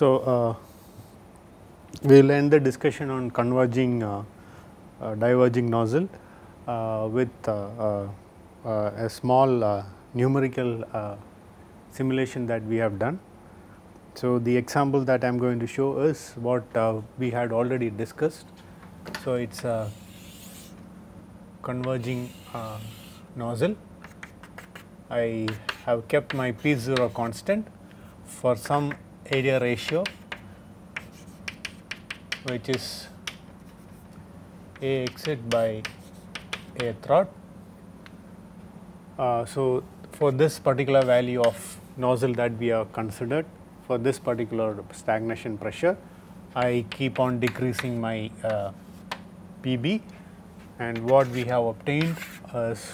We will end the discussion on converging diverging nozzle with a small numerical simulation that we have done. So, the example that I am going to show is what we had already discussed. So, it is a converging nozzle. I have kept my P0 constant for some area ratio which is A exit by A throat. So, for this particular value of nozzle that we have considered, for this particular stagnation pressure, I keep on decreasing my PB, and what we have obtained is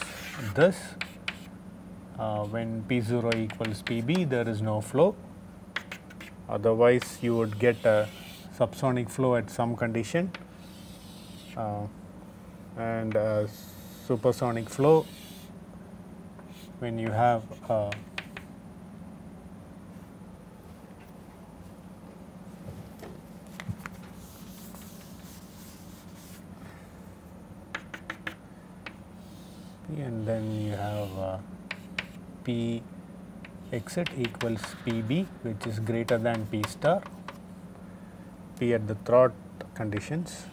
this. When P0 equals PB, there is no flow, otherwise you would get a subsonic flow at some condition and supersonic flow when you have and then you have P exit equals PB, which is greater than P star, P at the throat conditions.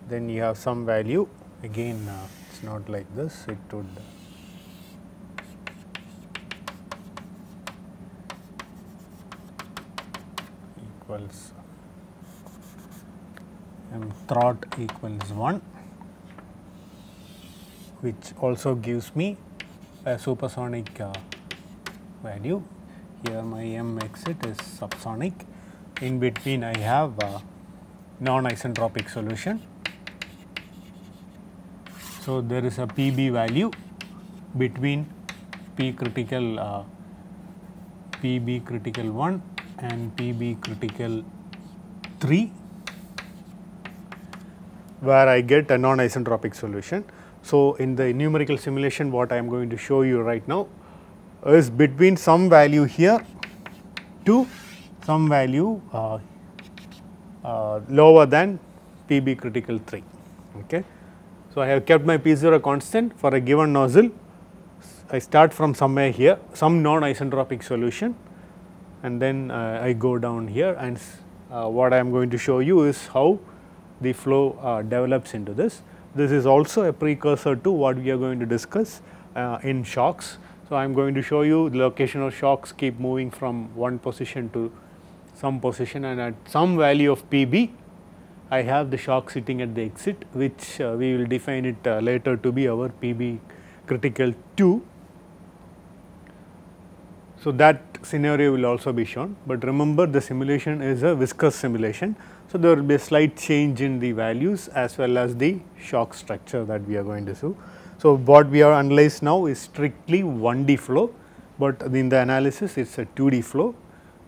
Then you have some value, again it is not like this, it would equals M throat equals 1, which also gives me a supersonic value. Here my M exit is subsonic. In between I have non-isentropic solution. So, there is a PB value between P critical PB critical 1 and PB critical 3, where I get a non-isentropic solution. So, in the numerical simulation, what I am going to show you right now is between some value here to some value lower than PB critical 3. Okay. So, I have kept my P0 constant for a given nozzle. I start from somewhere here, some non-isentropic solution, and then I go down here, and what I am going to show you is how the flow develops into this. This is also a precursor to what we are going to discuss in shocks. So, I am going to show you the location of shocks keep moving from one position to some position, and at some value of PB I have the shock sitting at the exit, which we will define it later to be our PB critical 2. So, that scenario will also be shown, but remember the simulation is a viscous simulation. So, there will be a slight change in the values as well as the shock structure that we are going to do. So, what we have analyzed now is strictly 1D flow, but in the analysis it is a 2D flow,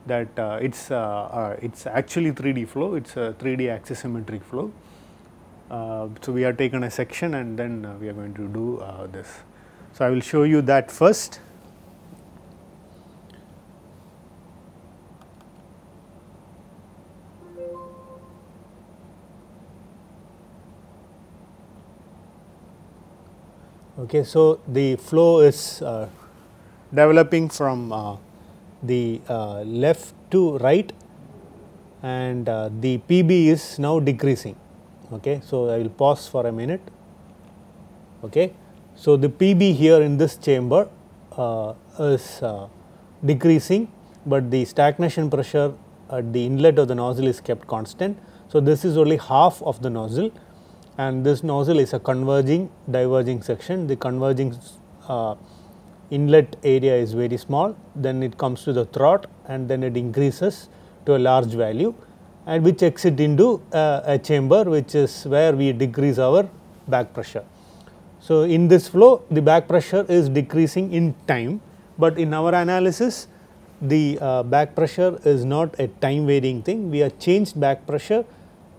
that it is actually 3D flow, it is a 3D axisymmetric flow. So, we have taken a section and then we are going to do this. So, I will show you that first. Okay, so the flow is developing from the left to right, and the PB is now decreasing. Okay, so I will pause for a minute. Okay, so the PB here in this chamber is decreasing, but the stagnation pressure at the inlet of the nozzle is kept constant. So, this is only half of the nozzle, and this nozzle is a converging diverging section. The converging inlet area is very small, then it comes to the throat, and then it increases to a large value, and which exit into a chamber, which is where we decrease our back pressure. So, in this flow the back pressure is decreasing in time, but in our analysis the back pressure is not a time varying thing. We have changed back pressure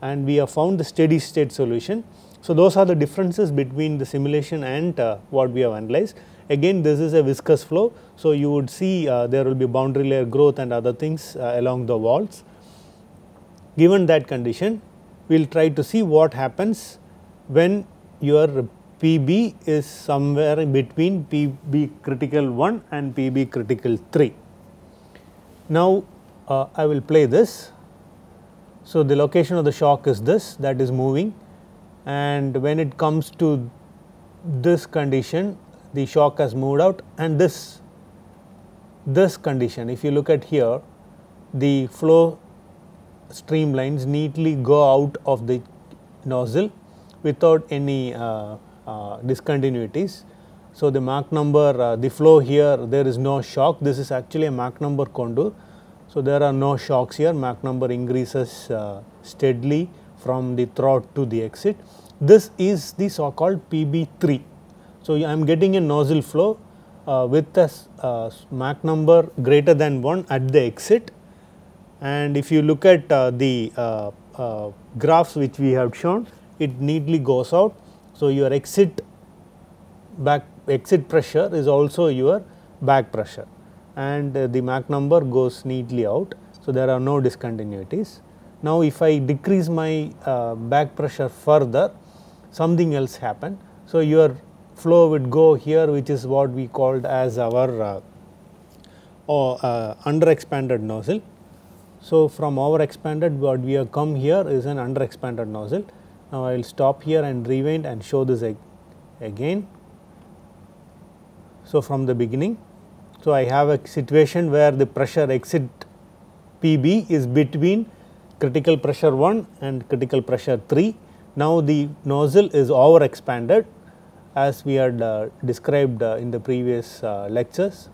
and we have found the steady state solution. So, those are the differences between the simulation and what we have analyzed. again this is a viscous flow. So, you would see there will be boundary layer growth and other things along the walls. Given that condition, we will try to see what happens when your PB is somewhere between PB critical 1 and PB critical 3. Now, I will play this. So, the location of the shock is this, that is moving, and when it comes to this condition, the shock has moved out, and this condition, if you look at here, the flow streamlines neatly go out of the nozzle without any discontinuities. So, the Mach number, the flow here, there is no shock, this is actually a Mach number contour. So, there are no shocks here, Mach number increases steadily from the throat to the exit. This is the so called PB3. So, I am getting a nozzle flow with a Mach number greater than 1 at the exit, and if you look at the graphs which we have shown, it neatly goes out. So, your exit pressure is also your back pressure, and the Mach number goes neatly out. So, there are no discontinuities. Now, if I decrease my back pressure further, something else happen. So, your flow would go here, which is what we called as our under expanded nozzle. So, from over expanded, what we have come here is an under expanded nozzle. Now, I will stop here and rewind and show this again. So, from the beginning, so I have a situation where the pressure exit PB is between critical pressure 1 and critical pressure 3. Now, the nozzle is over expanded as we had described in the previous lectures.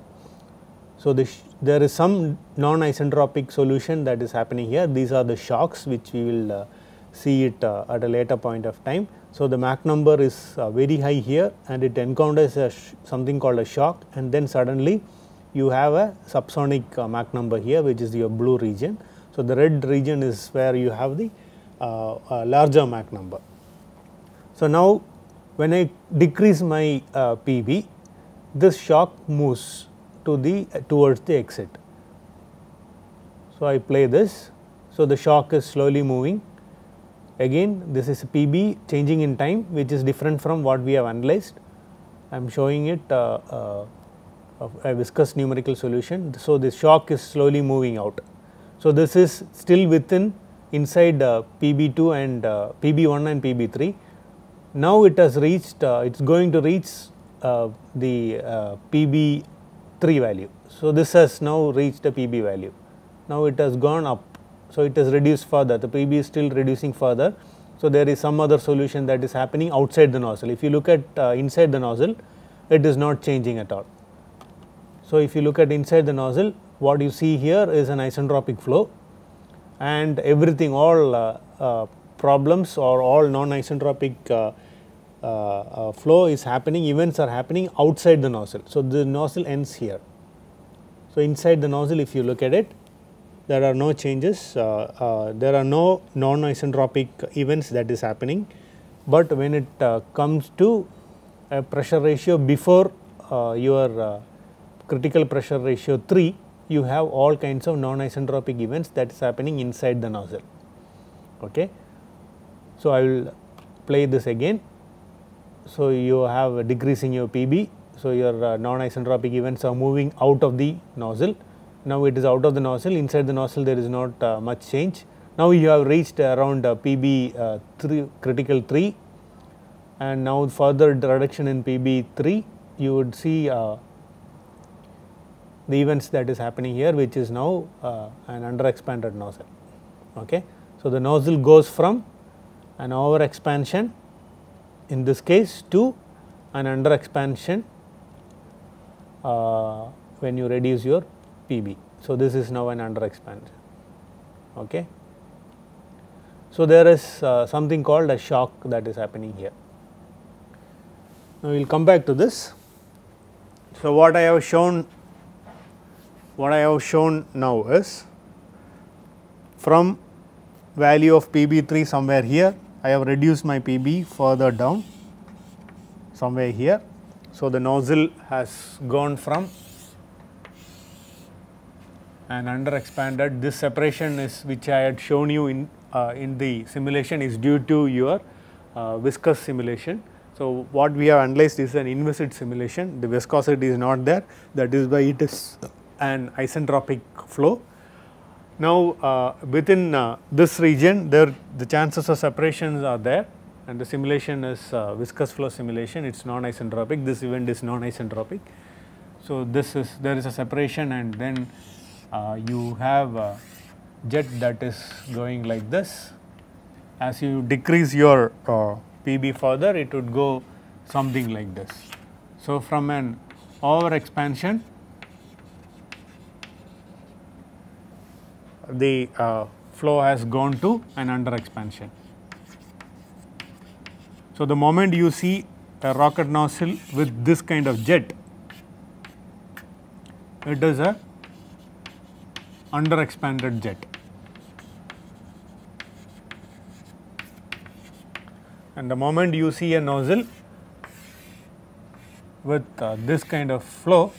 So, there is some non-isentropic solution that is happening here. These are the shocks which we will see it at a later point of time. So, the Mach number is very high here, and it encounters something called a shock, and then suddenly you have a subsonic Mach number here, which is your blue region. So, the red region is where you have the larger Mach number. So, now when I decrease my PB, this shock moves towards the exit. So, I play this. So, the shock is slowly moving. Again, this is PB changing in time, which is different from what we have analyzed. I am showing it a viscous numerical solution. So, the shock is slowly moving out. So, this is still inside PB2 and PB1 and PB3. Now, it has reached, it is going to reach the PB3 value. So, this has now reached a PB value. Now, it has gone up. So, it has reduced further, the PB is still reducing further. So, there is some other solution that is happening outside the nozzle. If you look at inside the nozzle, it is not changing at all. So, if you look at inside the nozzle, what you see here is an isentropic flow, and everything, all problems or all non-isentropic flow is happening, events are happening outside the nozzle. So, the nozzle ends here. So, inside the nozzle, if you look at it, there are no changes, there are no non-isentropic events that is happening, but when it comes to a pressure ratio before your critical pressure ratio 3, you have all kinds of non-isentropic events that is happening inside the nozzle. Okay. So, I will play this again. So, you have a decrease in your PB. So, your non-isentropic events are moving out of the nozzle. Now, it is out of the nozzle, inside the nozzle there is not much change. Now, you have reached around PB 3 critical 3, and now further reduction in PB 3, you would see the events that is happening here, which is now an under expanded nozzle. Okay. So, the nozzle goes from an over expansion in this case to an under expansion when you reduce your PB. So, this is now an under expansion. Okay. So, there is something called a shock that is happening here. Now, we will come back to this. So, what I have shown now is from value of PB3 somewhere here, I have reduced my PB further down somewhere here. So, the nozzle has gone from and under expanded. This separation is which I had shown you in the simulation is due to your viscous simulation. So, what we have analyzed is an inviscid simulation, the viscosity is not there, that is why it is an isentropic flow. Now, within this region there the chances of separations are there, and the simulation is viscous flow simulation, it is non-isentropic, this event is non-isentropic. So, this is there is a separation, and then you have a jet that is going like this. As you decrease your PB further, it would go something like this. So, from an over expansion, the flow has gone to an under expansion. So, the moment you see a rocket nozzle with this kind of jet, it is a under expanded jet. And the moment you see a nozzle with this kind of flow,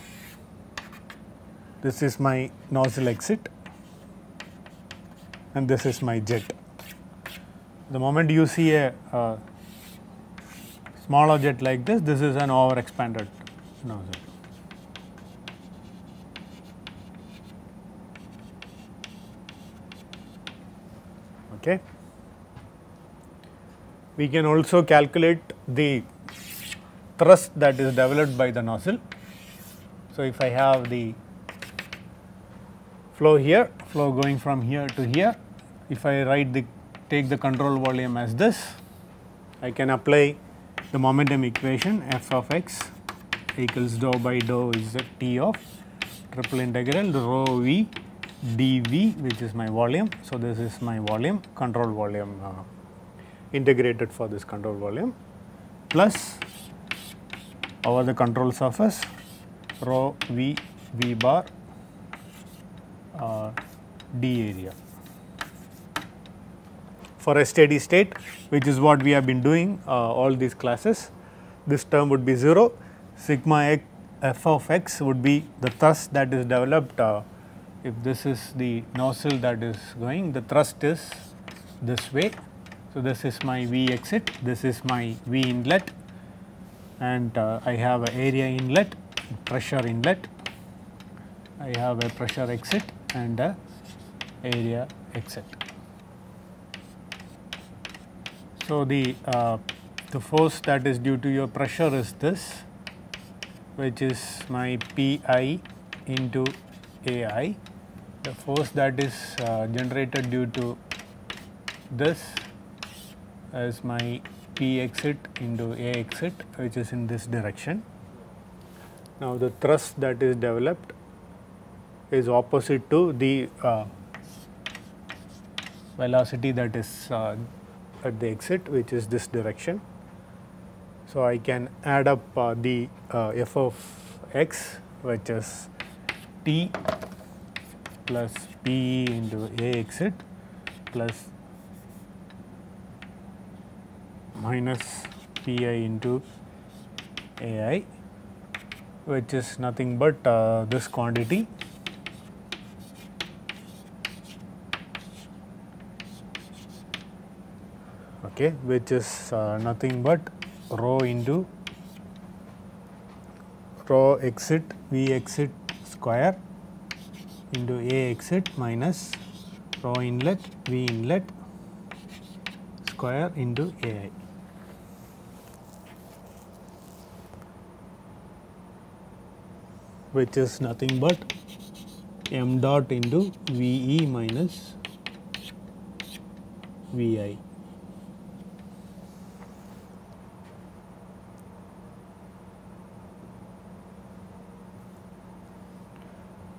this is my nozzle exit and this is my jet. The moment you see a smaller jet like this, this is an over expanded nozzle. Okay. We can also calculate the thrust that is developed by the nozzle. So, if I have the flow here, flow going from here to here, if I take the control volume as this, I can apply the momentum equation f of x equals dou by dou is the T of triple integral rho v dv, which is my volume. So, this is my volume, control volume integrated for this control volume, plus over the control surface rho v v bar d area. For a steady state, which is what we have been doing all these classes, this term would be 0, sigma x f of x would be the thrust that is developed. If this is the nozzle that is going, the thrust is this way. So, this is my V exit, this is my V inlet, and I have a area inlet, pressure inlet, I have a pressure exit and a area exit. So, the force that is due to your pressure is this, which is my Pi into Ai. The force that is generated due to this is my P exit into A exit, which is in this direction. Now, the thrust that is developed is opposite to the velocity that is at the exit, which is this direction. So, I can add up the f of x, which is T plus P into A exit plus minus Pi into Ai, which is nothing but this quantity, okay, which is nothing but rho into rho exit V exit square into A exit minus rho inlet V inlet square into Ai. Which is nothing but m dot into V e minus V I.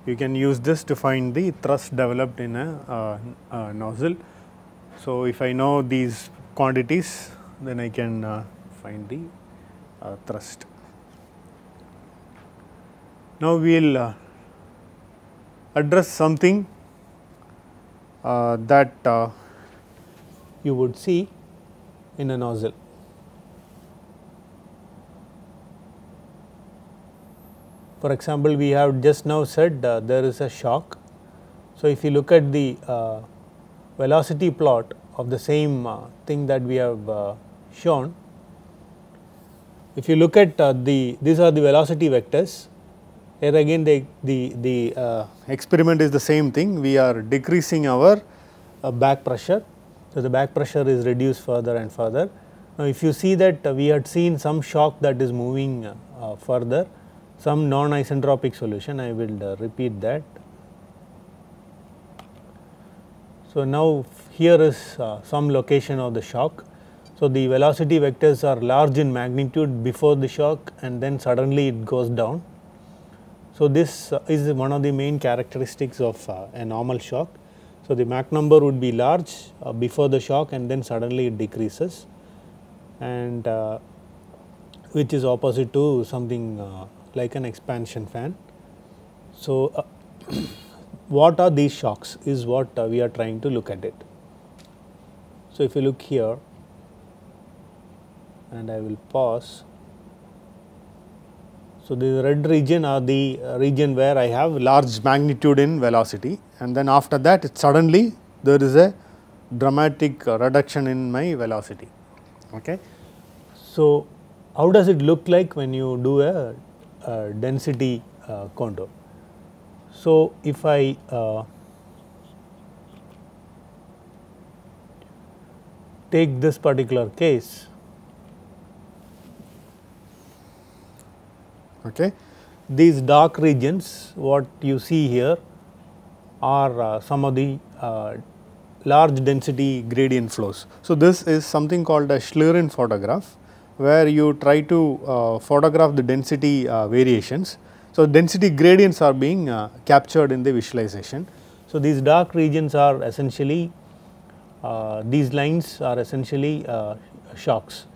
You can use this to find the thrust developed in a nozzle. So, if I know these quantities, then I can find the thrust. Now, we will address something that you would see in a nozzle. For example, we have just now said there is a shock. So, if you look at the velocity plot of the same thing that we have shown, if you look at these are the velocity vectors. Here again the experiment is the same thing, we are decreasing our back pressure. So, the back pressure is reduced further and further. Now, if you see that we had seen some shock that is moving further, some non-isentropic solution, I will repeat that. So, now here is some location of the shock. So, the velocity vectors are large in magnitude before the shock and then suddenly it goes down. So, this is one of the main characteristics of a normal shock. So, the Mach number would be large before the shock and then suddenly it decreases, and which is opposite to something like an expansion fan. So, what are these shocks is what we are trying to look at it. So, if you look here and I will pause. So, the red region are the region where I have large magnitude in velocity, and then after that it suddenly there is a dramatic reduction in my velocity. Okay. So, how does it look like when you do a density contour? So, if I take this particular case, okay, these dark regions what you see here are some of the large density gradient flows. So, this is something called a Schlieren photograph, where you try to photograph the density variations. So, density gradients are being captured in the visualization. So, these dark regions are essentially these lines are essentially shocks.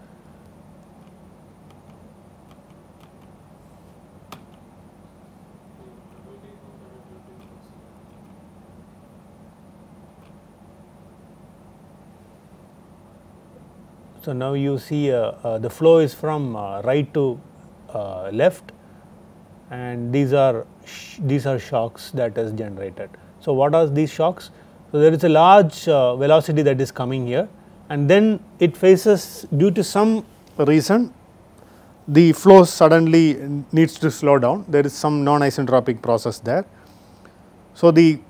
So, now you see the flow is from right to left, and these are shocks that is generated. So, what are these shocks? So, there is a large velocity that is coming here, and then it faces, due to some reason, the flow suddenly needs to slow down. There is some non-isentropic process there. So, the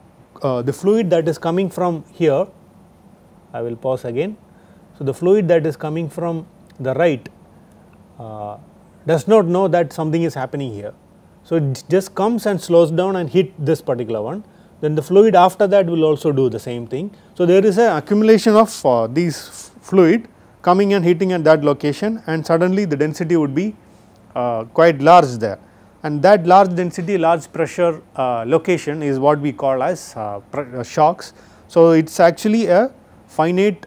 fluid that is coming from here, I will pause again. So, the fluid that is coming from the right does not know that something is happening here. So, it just comes and slows down and hit this particular one, then the fluid after that will also do the same thing. So, there is an accumulation of these fluid coming and hitting at that location, and suddenly the density would be quite large there, and that large density, large pressure location is what we call as shocks. So, it is actually a finite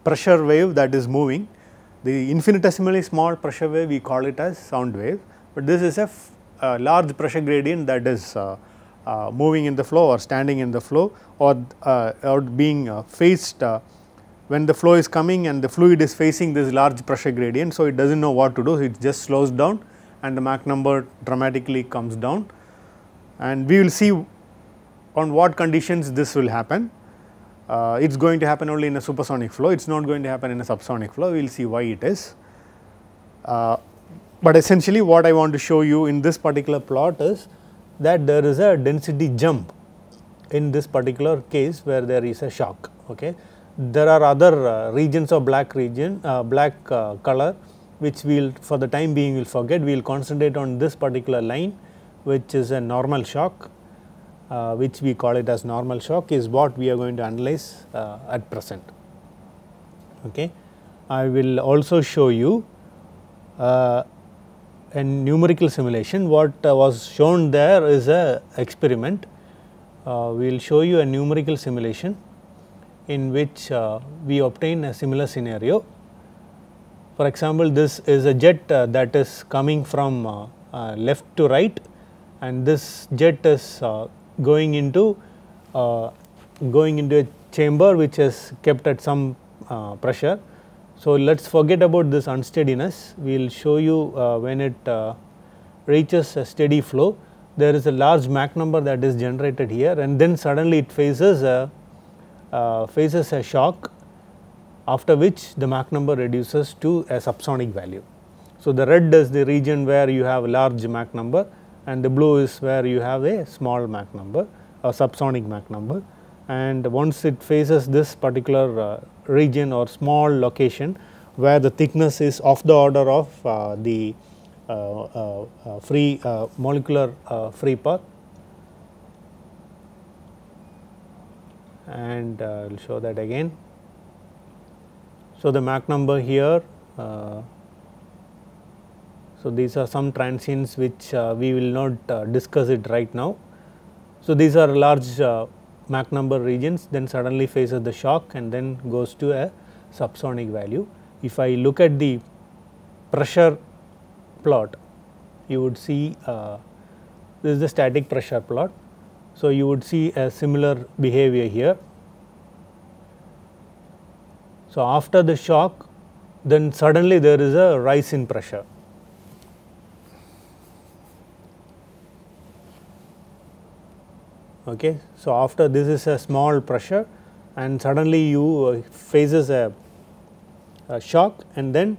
pressure wave that is moving. The infinitesimally small pressure wave we call it as sound wave, but this is a large pressure gradient that is moving in the flow or standing in the flow, or being faced when the flow is coming and the fluid is facing this large pressure gradient. So, it does not know what to do, it just slows down and the Mach number dramatically comes down, and we will see on what conditions this will happen. It is going to happen only in a supersonic flow, it is not going to happen in a subsonic flow, we will see why it is. But essentially what I want to show you in this particular plot is that there is a density jump in this particular case where there is a shock. Okay. There are other regions of black color, which we will for the time being will forget. We will concentrate on this particular line, which is a normal shock, which we call it as normal shock, is what we are going to analyze at present. Okay. I will also show you a numerical simulation. What was shown there is a experiment. We will show you a numerical simulation in which we obtain a similar scenario. For example, this is a jet that is coming from left to right, and this jet is going into a chamber which is kept at some pressure. So, let us forget about this unsteadiness. We will show you when it reaches a steady flow, there is a large Mach number that is generated here, and then suddenly it faces a shock, after which the Mach number reduces to a subsonic value. So, the red is the region where you have a large Mach number, and the blue is where you have a small Mach number or subsonic Mach number, and once it faces this particular region or small location where the thickness is of the order of the free molecular free path, and I will show that again. So, the Mach number here, so these are some transients which we will not discuss it right now. So, these are large Mach number regions, then suddenly faces the shock and then goes to a subsonic value. If I look at the pressure plot, you would see this is the static pressure plot. So, you would see a similar behavior here. So, after the shock, then suddenly there is a rise in pressure. Okay. So, after this is a small pressure and suddenly you faces a shock, and then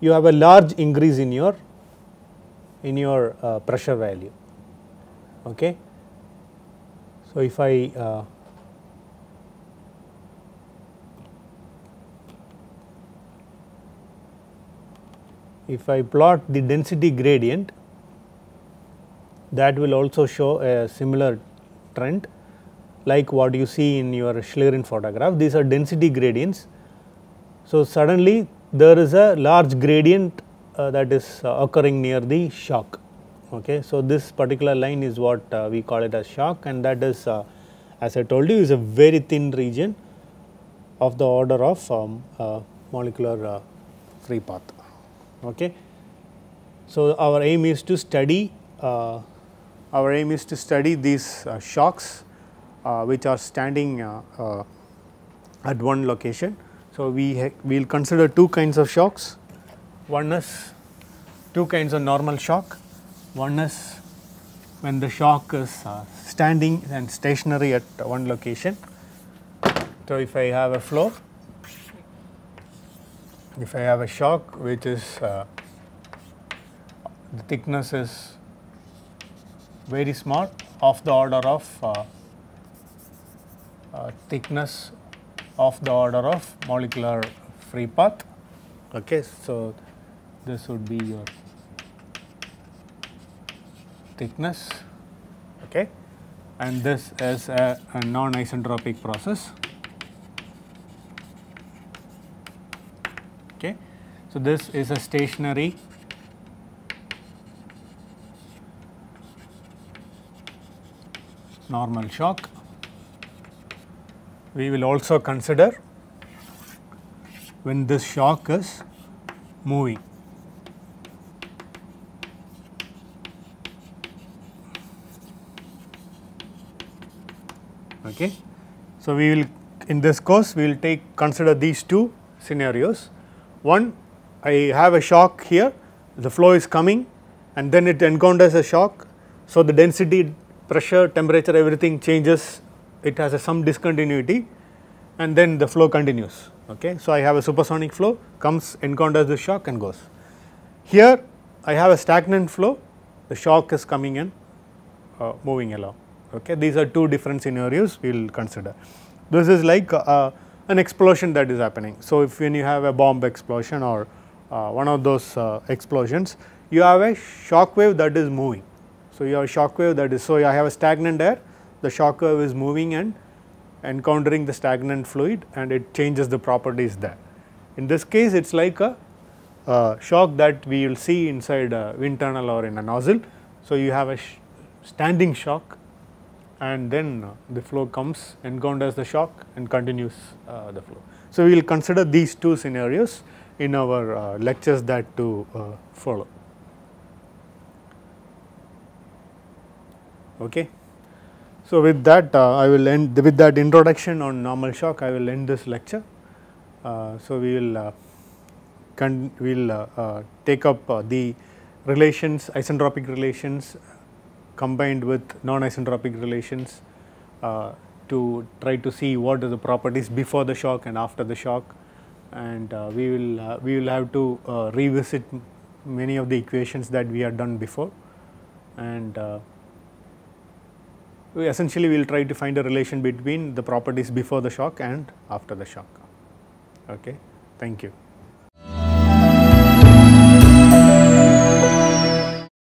you have a large increase in your pressure value. Okay. So, if I plot the density gradient, that will also show a similar trend like what you see in your Schlieren photograph. These are density gradients. So, suddenly there is a large gradient that is occurring near the shock. Okay. So, this particular line is what we call it as shock, and that is as I told you is a very thin region of the order of molecular free path. Okay. So, our aim is to study these shocks which are standing at one location. So, we will consider two kinds of shocks. One is two kinds of normal shock. One is when the shock is standing and stationary at one location. So, if I have a flow, if I have a shock which is the thickness is very small, of the order of thickness of the order of molecular free path. Okay. So, this would be your thickness, okay, and this is a non-isentropic process. Okay. So, this is a stationary normal shock. We will also consider when this shock is moving. Okay. So, we will in this course we will consider these two scenarios. One, I have a shock here, the flow is coming and then it encounters a shock. So, the density, pressure, temperature, everything changes, it has some discontinuity and then the flow continues. Okay. So, I have a supersonic flow, comes, encounters the shock and goes. Here I have a stagnant flow, the shock is coming and moving along. Okay. These are two different scenarios we will consider. This is like an explosion that is happening. So, if when you have a bomb explosion or one of those explosions, you have a shock wave that is moving. So, you have a shock wave that is, so I have a stagnant air, the shock wave is moving and encountering the stagnant fluid and it changes the properties there. In this case, it is like a shock that we will see inside a wind tunnel or in a nozzle. So, you have a standing shock and then the flow comes, encounters the shock and continues the flow. So, we will consider these two scenarios in our lectures that to follow. Okay. So, with that I will end with that introduction on normal shock, I will end this lecture. So, we will take up the relations, isentropic relations combined with non-isentropic relations to try to see what are the properties before the shock and after the shock, and we will have to revisit many of the equations that we had done before, and we essentially will try to find a relation between the properties before the shock and after the shock. Okay, thank you.